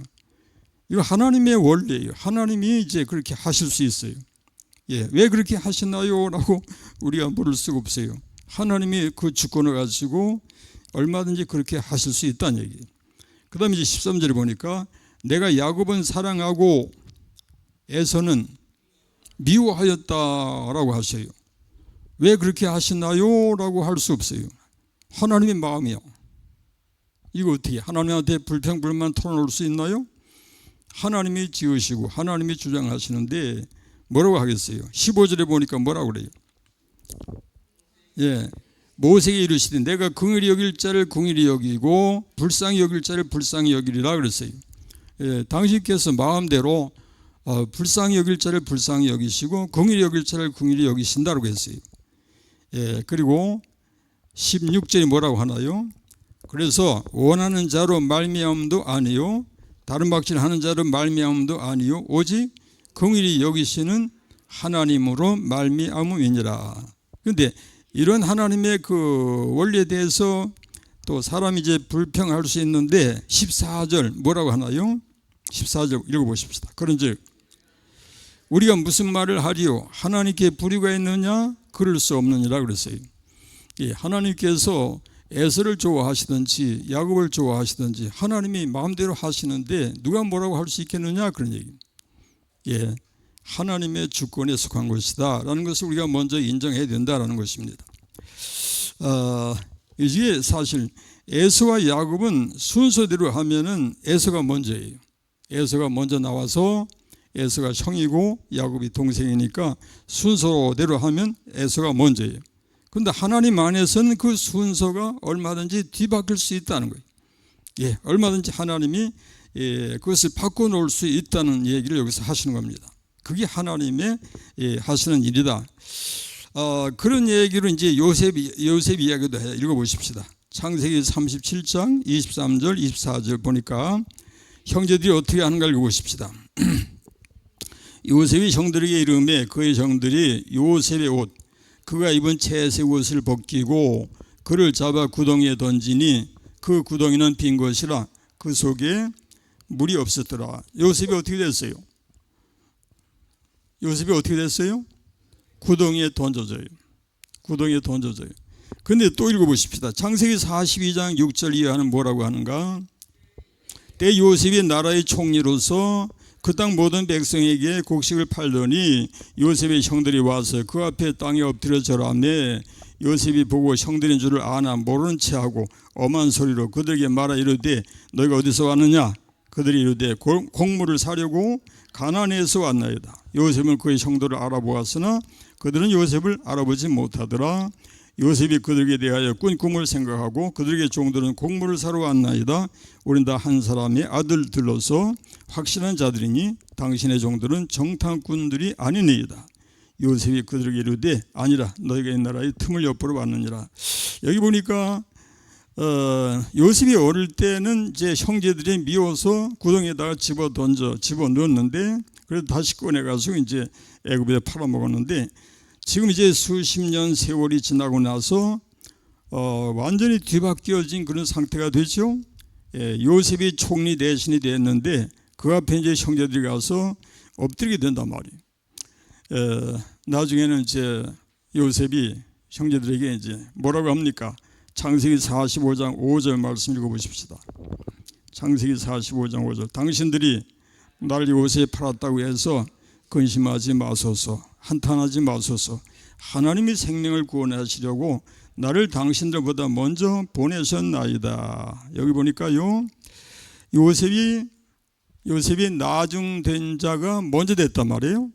이거 하나님의 원리예요. 하나님이 이제 그렇게 하실 수 있어요. 왜 그렇게 하시나요? 라고 우리가 물을 수가 없어요. 하나님이 그 주권을 가지고 얼마든지 그렇게 하실 수 있다는 얘기예요. 그 다음에 이제 13절에 보니까 내가 야곱은 사랑하고 에서는 미워하였다라고 하셔요. 왜 그렇게 하시나요? 라고 할 수 없어요. 하나님의 마음이요. 이거 어떻게 하나님한테 불평불만 털어놓을 수 있나요? 하나님이 지으시고 하나님이 주장하시는데 뭐라고 하겠어요? 15절에 보니까 뭐라고 그래요? 모세에게 이르시되 내가 긍휼히 여길 자를 긍휼히 여기고 불쌍히 여길 자를 불쌍히 여기리라 그랬어요. 당신께서 마음대로 불쌍히 여길 자를 불쌍히 여기시고 긍휼히 여길 자를 긍휼히 여기신다고 했어요. 그리고 16절이 뭐라고 하나요? 그래서 원하는 자로 말미암음도 아니요 다른 박질하는 자로 말미암음도 아니요 오직 긍휼히 여기시는 하나님으로 말미암음이니라. 그런데 이런 하나님의 그 원리에 대해서 또 사람이 이제 불평할 수 있는데 14절 뭐라고 하나요? 14절 읽어보십시다. 그런즉 우리가 무슨 말을 하리요? 하나님께 불의가 있느냐? 그럴 수 없느니라 그랬어요. 하나님께서 에서를 좋아하시든지 야곱을 좋아하시든지 하나님이 마음대로 하시는데 누가 뭐라고 할 수 있겠느냐? 그런 얘기입니다. 하나님의 주권에 속한 것이다 라는 것을 우리가 먼저 인정해야 된다라는 것입니다. 이게 사실 에서와 야곱은 순서대로 하면은 에서가 먼저예요. 에서가 먼저 나와서 에서가 형이고 야곱이 동생이니까 순서대로 하면 에서가 먼저예요. 그런데 하나님 안에서는 그 순서가 얼마든지 뒤바뀔 수 있다는 거예요. 얼마든지 하나님이 그것을 바꿔놓을 수 있다는 얘기를 여기서 하시는 겁니다. 그게 하나님의 하시는 일이다. 그런 얘기를 이제 요셉 이야기도 해요. 읽어보십시다. 창세기 37장 23절 24절 보니까 형제들이 어떻게 하는가 읽어보십시다. 요셉이 형들에게 이르매 그의 형들이 요셉의 옷 그가 입은 채색 옷을 벗기고 그를 잡아 구덩이에 던지니 그 구덩이는 빈 것이라 그 속에 물이 없었더라. 요셉이 어떻게 됐어요? 요셉이 어떻게 됐어요? 구덩이에 던져져요. 구덩이에 던져져요. 근데 또 읽어보십시다. 창세기 42장 6절 이하는 뭐라고 하는가? 때 요셉이 나라의 총리로서 그 땅 모든 백성에게 곡식을 팔더니 요셉의 형들이 와서 그 앞에 땅에 엎드려 절하매 요셉이 보고 형들인 줄을 아나 모르는 체하고 엄한 소리로 그들에게 말하 이르되 너희가 어디서 왔느냐? 그들이 이르되 곡물을 사려고 가나안에서 왔나이다. 요셉은 그의 형들을 알아보았으나 그들은 요셉을 알아보지 못하더라. 요셉이 그들에게 대하여 꾼 꿈을 생각하고 그들에게 종들은 곡물을 사러 왔나이다. 우린 다 한 사람의 아들들로서 확실한 자들이니 당신의 종들은 정탐꾼들이 아니니이다. 요셉이 그들에게 이르되 아니라 너희가 이 나라의 틈을 엿보러 왔느니라. 여기 보니까 요셉이 어릴 때는 이제 형제들이 미워서 구덩이에다가 집어 넣었는데 그래도 다시 꺼내가지고 이제 애굽에 팔아먹었는데 지금 이제 수십 년 세월이 지나고 나서 완전히 뒤바뀌어진 그런 상태가 되죠. 요셉이 총리 대신이 됐는데 그 앞에 이제 형제들이 가서 엎드리게 된단 말이에요. 나중에는 이제 요셉이 형제들에게 이제 뭐라고 합니까? 창세기 45장 5절 말씀 읽어보십시다. 창세기 45장 5절 당신들이 나를 요셉에 팔았다고 해서 근심하지 마소서 한탄하지 마소서 하나님이 생명을 구원하시려고 나를 당신들보다 먼저 보내셨나이다. 여기 보니까요 요셉이 나중된 자가 먼저 됐단 말이에요.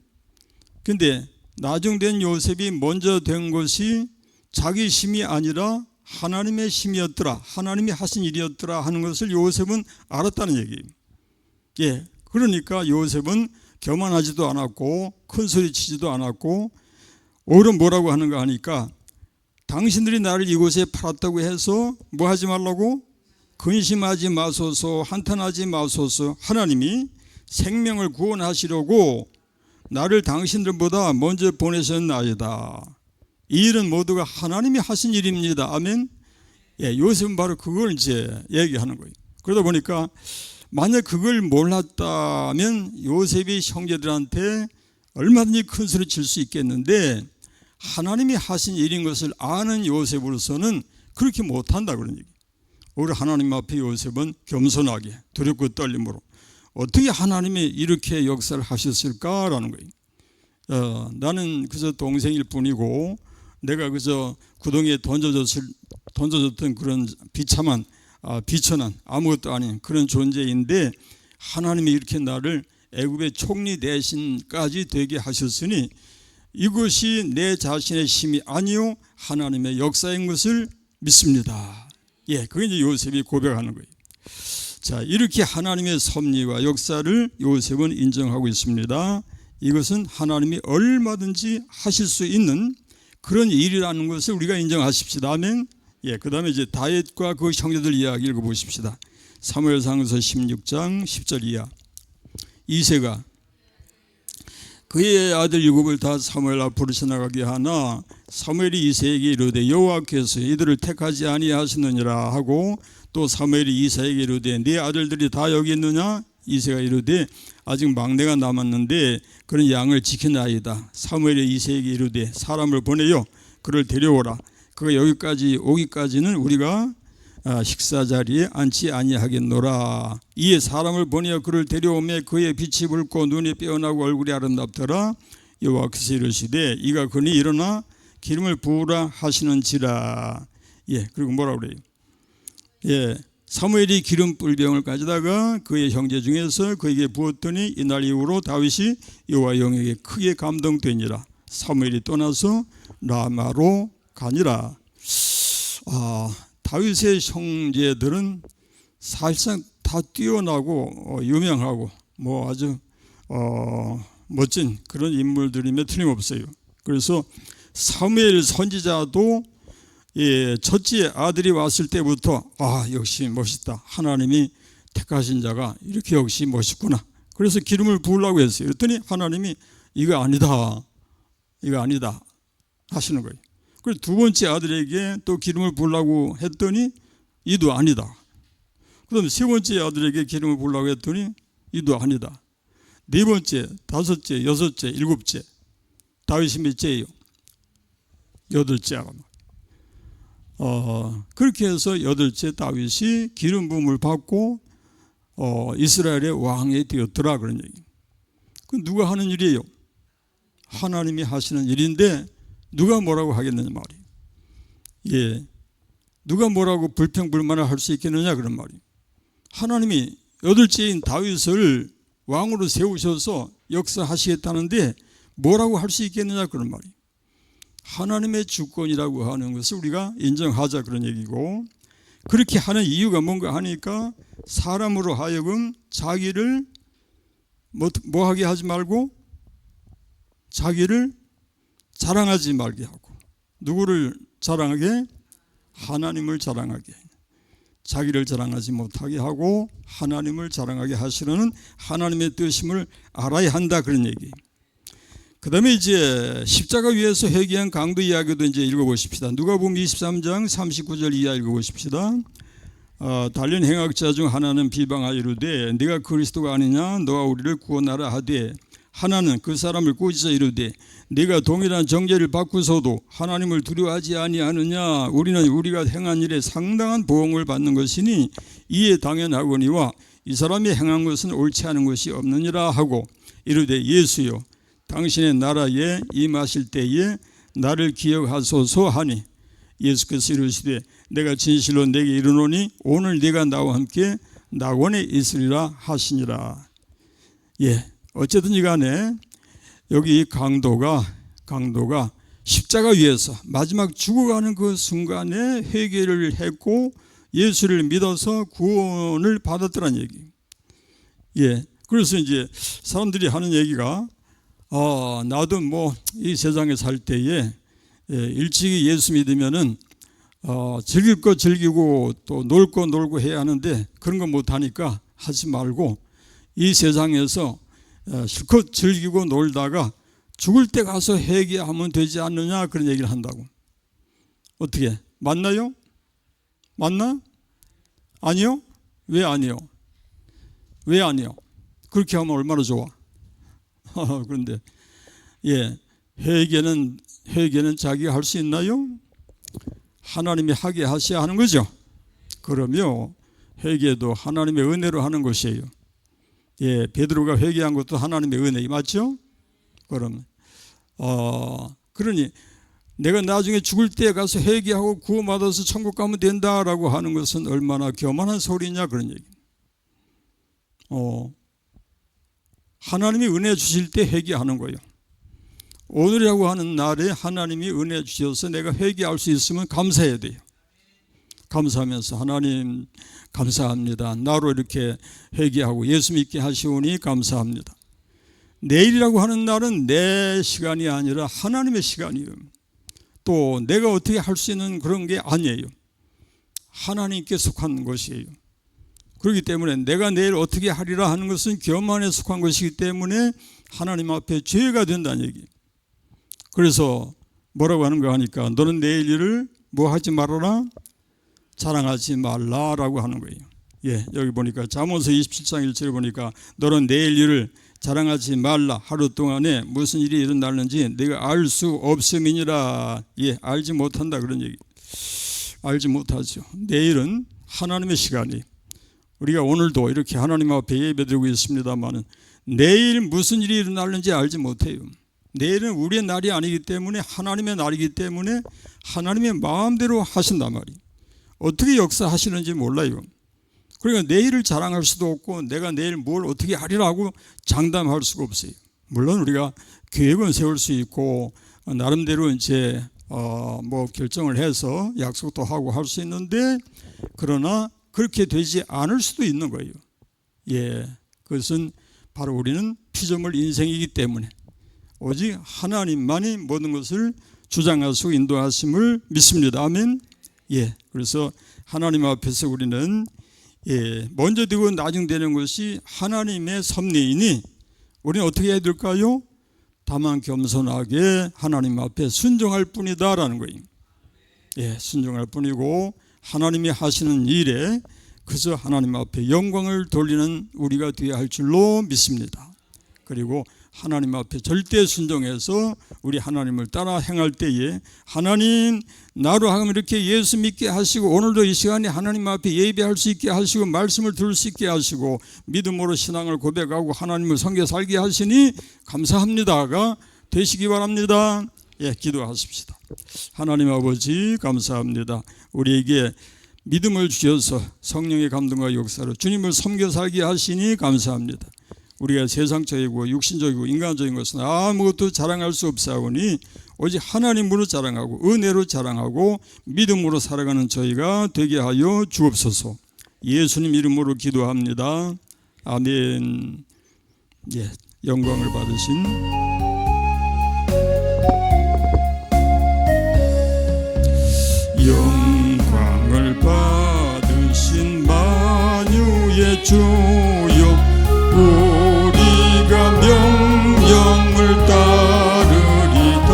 근데 나중된 요셉이 먼저 된 것이 자기 힘이 아니라 하나님의 힘이었더라 하나님이 하신 일이었더라 하는 것을 요셉은 알았다는 얘기예요. 그러니까 요셉은 교만하지도 않았고 큰 소리 치지도 않았고 오히려 뭐라고 하는가 하니까 당신들이 나를 이곳에 팔았다고 해서 뭐 하지 말라고? 근심하지 마소서, 한탄하지 마소서. 하나님이 생명을 구원하시려고 나를 당신들보다 먼저 보내셨나이다. 이 일은 모두가 하나님이 하신 일입니다. 아멘. 예, 요셉은 바로 그걸 이제 얘기하는 거예요. 그러다 보니까 만약 그걸 몰랐다면 요셉이 형제들한테 얼마든지 큰 소리 칠 수 있겠는데 하나님이 하신 일인 것을 아는 요셉으로서는 그렇게 못한다 그런 얘기. 오히려 하나님 앞에 요셉은 겸손하게 두렵고 떨림으로 어떻게 하나님이 이렇게 역사를 하셨을까라는 거예요. 나는 그저 동생일 뿐이고 내가 그저 구덩이에 던져졌던 그런 비참한 비천한 아무것도 아닌 그런 존재인데 하나님이 이렇게 나를 애굽의 총리 대신까지 되게 하셨으니 이것이 내 자신의 힘이 아니요 하나님의 역사인 것을 믿습니다. 예, 그게 이제 요셉이 고백하는 거예요. 자, 이렇게 하나님의 섭리와 역사를 요셉은 인정하고 있습니다. 이것은 하나님이 얼마든지 하실 수 있는 그런 일이라는 것을 우리가 인정하십시다. 아멘. 예, 그 다음에 이제 다윗과 그 형제들 이야기 읽어보십시다. 사무엘상서 16장 10절 이하. 이새가 그의 아들 일곱을 다 사무엘 앞으로 지나가게 하나 사무엘이 이새에게 이르되 여호와께서 이들을 택하지 아니하시느니라 하고 또 사무엘이 이새에게 이르되 네 아들들이 다 여기 있느냐? 이새가 이르되 아직 막내가 남았는데 그런 양을 지키나이다. 사무엘이 이새에게 이르되 사람을 보내요 그를 데려오라. 그가 여기까지 오기까지는 우리가 식사 자리에 앉지 아니하겠노라. 이에 사람을 보내어 그를 데려오매 그의 빛이 붉고 눈이 빼어나고 얼굴이 아름답더라. 여호와께서 이르시되 이가 그니 일어나 기름을 부으라 하시는지라. 예, 그리고 뭐라 그래요? 예, 사무엘이 기름 뿔병을 가져다가 그의 형제 중에서 그에게 부었더니 이날 이후로 다윗이 여호와 영에게 크게 감동되니라. 사무엘이 떠나서 라마로 가니라. 다윗의 형제들은 사실상 다 뛰어나고 유명하고 뭐 아주 멋진 그런 인물들임에 틀림없어요. 그래서 사무엘 선지자도 첫째 아들이 왔을 때부터 역시 멋있다. 하나님이 택하신 자가 이렇게 역시 멋있구나. 그래서 기름을 부으려고 했어요. 그랬더니 하나님이 이거 아니다 하시는 거예요. 그래서 두 번째 아들에게 또 기름을 부으려고 했더니 이도 아니다. 그다음에 세 번째 아들에게 기름을 부으려고 했더니 이도 아니다. 네 번째, 다섯째, 여섯째, 일곱째. 다윗이 몇째예요? 여덟째. 그렇게 해서 여덟째 다윗이 기름 부음을 받고 이스라엘의 왕이 되었더라 그런 얘기. 그 누가 하는 일이에요? 하나님이 하시는 일인데 누가 뭐라고 하겠느냐 말이에요. 예, 누가 뭐라고 불평불만을 할 수 있겠느냐 그런 말이에요. 하나님이 여덟째인 다윗을 왕으로 세우셔서 역사하시겠다는데 뭐라고 할 수 있겠느냐 그런 말이에요. 하나님의 주권이라고 하는 것을 우리가 인정하자 그런 얘기고, 그렇게 하는 이유가 뭔가 하니까 사람으로 하여금 자기를 뭐 하게 하지 말고 자기를 자랑하지 말게 하고, 누구를 자랑하게? 하나님을 자랑하게, 자기를 자랑하지 못하게 하고 하나님을 자랑하게 하시려는 하나님의 뜻임을 알아야 한다 그런 얘기예요. 그 다음에 이제 십자가 위에서 회개한 강도 이야기도 이제 읽어보십시다. 누가복음 23장 39절 이하 읽어보십시다. 단련 행악자 중 하나는 비방하여 이르되 네가 그리스도가 아니냐 너와 우리를 구원하라 하되, 하나는 그 사람을 꾸짖어 이르되 네가 동일한 정죄를 받고서도 하나님을 두려워하지 아니하느냐. 우리는 우리가 행한 일에 상당한 보응을 받는 것이니 이에 당연하거니와 이 사람이 행한 것은 옳지 않은 것이 없느니라 하고 이르되 예수여 당신의 나라에 임하실 때에 나를 기억하소서 하니, 예수께서 이르시되 내가 진실로 내게 이르노니 오늘 네가 나와 함께 낙원에 있으리라 하시니라. 예, 어쨌든지 간에 여기 강도가 십자가 위에서 마지막 죽어가는 그 순간에 회개를 했고 예수를 믿어서 구원을 받았더란 얘기. 예, 그래서 이제 사람들이 하는 얘기가 나도 뭐 이 세상에 살 때에 일찍이 예수 믿으면은 즐길 거 즐기고 또 놀 거 놀고 해야 하는데 그런 거 못하니까 하지 말고 이 세상에서 실컷 즐기고 놀다가 죽을 때 가서 회개하면 되지 않느냐 그런 얘기를 한다고. 어떻게? 맞나요? 맞나? 아니요? 왜 아니요? 왜 아니요? 그렇게 하면 얼마나 좋아. 그런데 회개는 자기가 할 수 있나요? 하나님이 하게 하셔야 하는 거죠. 그러면 회개도 하나님의 은혜로 하는 것이에요. 베드로가 회개한 것도 하나님의 은혜 맞죠? 그러니 내가 나중에 죽을 때 가서 회개하고 구원받아서 천국 가면 된다라고 하는 것은 얼마나 교만한 소리냐 그런 얘기. 하나님이 은혜 주실 때 회개하는 거예요. 오늘이라고 하는 날에 하나님이 은혜 주셔서 내가 회개할 수 있으면 감사해야 돼요. 감사하면서 하나님 감사합니다. 나로 이렇게 회개하고 예수 믿게 하시오니 감사합니다. 내일이라고 하는 날은 내 시간이 아니라 하나님의 시간이에요. 또 내가 어떻게 할 수 있는 그런 게 아니에요. 하나님께 속한 것이에요. 그렇기 때문에 내가 내일 어떻게 하리라 하는 것은 교만에 속한 것이기 때문에 하나님 앞에 죄가 된다는 얘기. 그래서 뭐라고 하는가 하니까 너는 내일 일을 뭐 하지 말아라? 자랑하지 말라라고 하는 거예요. 여기 보니까 잠언서 27장 1절에 보니까 너는 내일 일을 자랑하지 말라. 하루 동안에 무슨 일이 일어나는지 내가 알 수 없음이니라. 알지 못한다 그런 얘기. 알지 못하죠. 내일은 하나님의 시간이. 우리가 오늘도 이렇게 하나님 앞에 예배드리고 있습니다만 내일 무슨 일이 일어나는지 알지 못해요. 내일은 우리의 날이 아니기 때문에 하나님의 날이기 때문에 하나님의 마음대로 하신단 말이에요. 어떻게 역사하시는지 몰라요. 그러니까 내일을 자랑할 수도 없고 내가 내일 뭘 어떻게 하리라고 장담할 수가 없어요. 물론 우리가 계획은 세울 수 있고 나름대로 이제 뭐 결정을 해서 약속도 하고 할 수 있는데 그러나 그렇게 되지 않을 수도 있는 거예요. 그것은 바로 우리는 피조물 인생이기 때문에 오직 하나님만이 모든 것을 주장하시고 인도하심을 믿습니다. 아멘. 그래서 하나님 앞에서 우리는 먼저 되고 나중 되는 것이 하나님의 섭리이니 우리는 어떻게 해야 될까요? 다만 겸손하게 하나님 앞에 순종할 뿐이다라는 거예요. 순종할 뿐이고 하나님이 하시는 일에 그저 하나님 앞에 영광을 돌리는 우리가 되어야 할 줄로 믿습니다. 그리고 하나님 앞에 절대 순종해서 우리 하나님을 따라 행할 때에 하나님 나로 하여금 이렇게 예수 믿게 하시고 오늘도 이 시간에 하나님 앞에 예배할 수 있게 하시고 말씀을 들을 수 있게 하시고 믿음으로 신앙을 고백하고 하나님을 섬겨 살게 하시니 감사합니다가 되시기 바랍니다. 기도하십시다. 하나님 아버지 감사합니다. 우리에게 믿음을 주셔서 성령의 감동과 역사로 주님을 섬겨 살게 하시니 감사합니다. 우리가 세상적이고 육신적이고 인간적인 것은 아무것도 자랑할 수 없사오니 오직 하나님으로 자랑하고 은혜로 자랑하고 믿음으로 살아가는 저희가 되게 하여 주옵소서. 예수님 이름으로 기도합니다. 아멘. 영광을 받으신 영광을 받으신 만유의 주여 우리가 명령을 따르리다.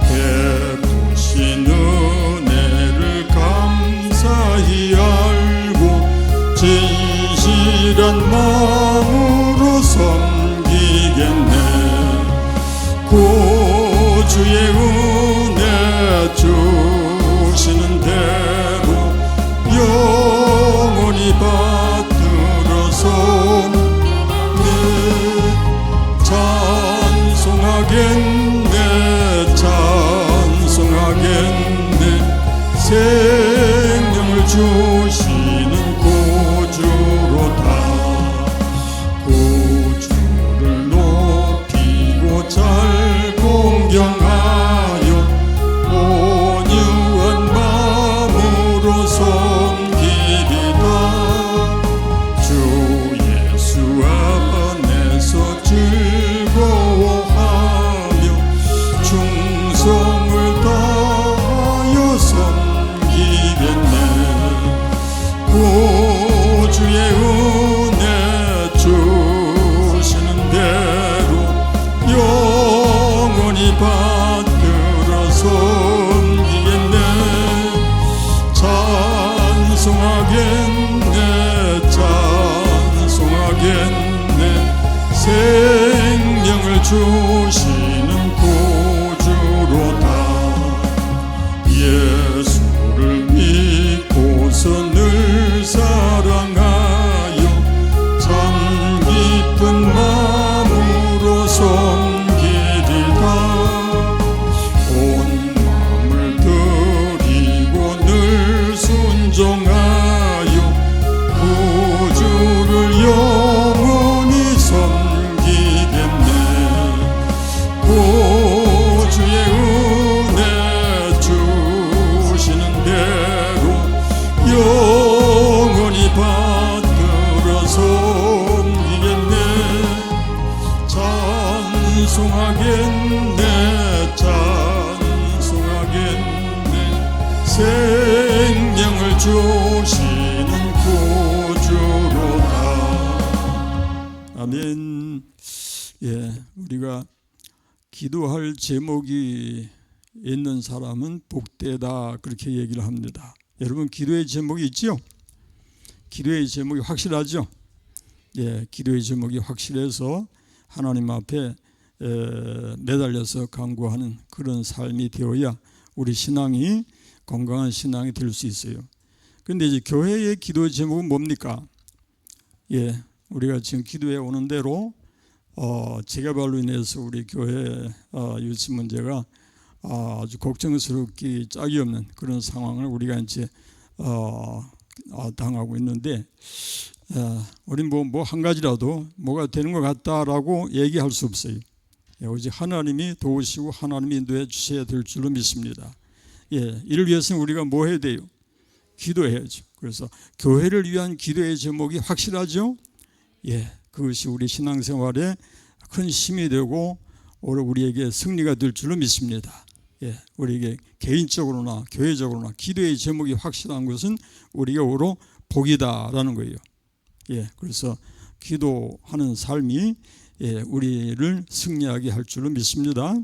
베푸신 은혜를 감사히 알고 진실한 마음으로 섬기겠네. 구주의 은혜 주시는 대로 영원히 찬송하겠네. 생명을 주시는 구주로다. 구주를 높이고 잘 공경하여 온 생명을 주시는 구주로다. 예수를 믿고서 늘 사랑하여 참 깊은 마음으로 섬기리다. 온 마음을 드리고 늘 순종하여 구주를 영원히 섬기겠네. 구주의 은혜 주시는 대로 영원히 받들어 섬기겠네. 찬송하겠네, 찬송하겠네. 생명을 주시는 구주로다. 아멘. 예, 우리가 기도할 제목이 있는 사람은 복되다, 그렇게 얘기를 합니다. 여러분, 기도의 제목이 있지요? 기도의 제목이 확실하죠? 예, 기도의 제목이 확실해서 하나님 앞에 매달려서 간구하는 그런 삶이 되어야 우리 신앙이 건강한 신앙이 될 수 있어요. 그런데 이제 교회의 기도의 제목은 뭡니까? 예, 우리가 지금 기도해 오는 대로 재개발로 인해서 우리 교회 유치 문제가 아주 걱정스럽기 짝이 없는 그런 상황을 우리가 이제 당하고 있는데, 우리 뭐 한 가지라도 뭐가 되는 것 같다라고 얘기할 수 없어요. 예, 오직 하나님이 도우시고 하나님이 인도해 주셔야 될 줄로 믿습니다. 예, 이를 위해서는 우리가 뭐 해야 돼요? 기도해야죠. 그래서 교회를 위한 기도의 제목이 확실하죠? 예, 그것이 우리 신앙생활에 큰 힘이 되고 우리에게 승리가 될 줄로 믿습니다. 예, 우리에게 개인적으로나 교회적으로나 기도의 제목이 확실한 것은 우리가 오로 복이다라는 거예요. 예, 그래서 기도하는 삶이 우리를 승리하게 할 줄로 믿습니다.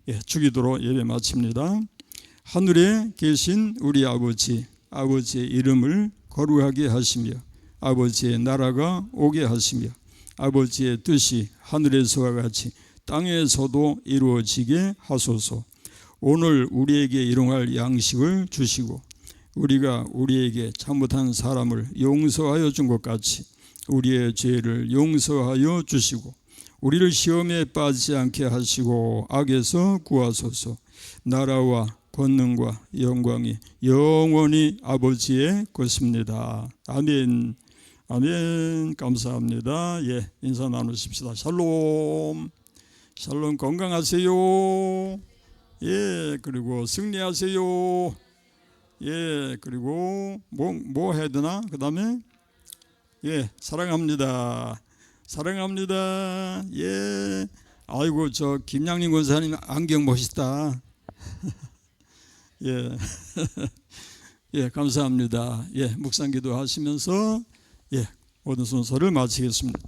예, 주기도로 예배 마칩니다. 하늘에 계신 우리 아버지, 아버지의 이름을 거룩하게 하시며 아버지의 나라가 오게 하시며 아버지의 뜻이 하늘에서와 같이 땅에서도 이루어지게 하소서. 오늘 우리에게 일용할 양식을 주시고 우리가 우리에게 잘못한 사람을 용서하여 준 것 같이 우리의 죄를 용서하여 주시고 우리를 시험에 빠지지 않게 하시고 악에서 구하소서. 나라와 권능과 영광이 영원히 아버지의 것입니다. 아멘. 아멘. 감사합니다. 예, 인사 나누십시다. 샬롬. 샬롬. 건강하세요. 예, 그리고 승리하세요. 예, 그리고 뭐 해야 되나? 그 다음에 예, 사랑합니다. 사랑합니다. 예. 아이고, 저 김양림 권사님 안경 멋있다. 예. 예, 감사합니다. 예, 묵상기도 하시면서 예, 모든 순서를 마치겠습니다.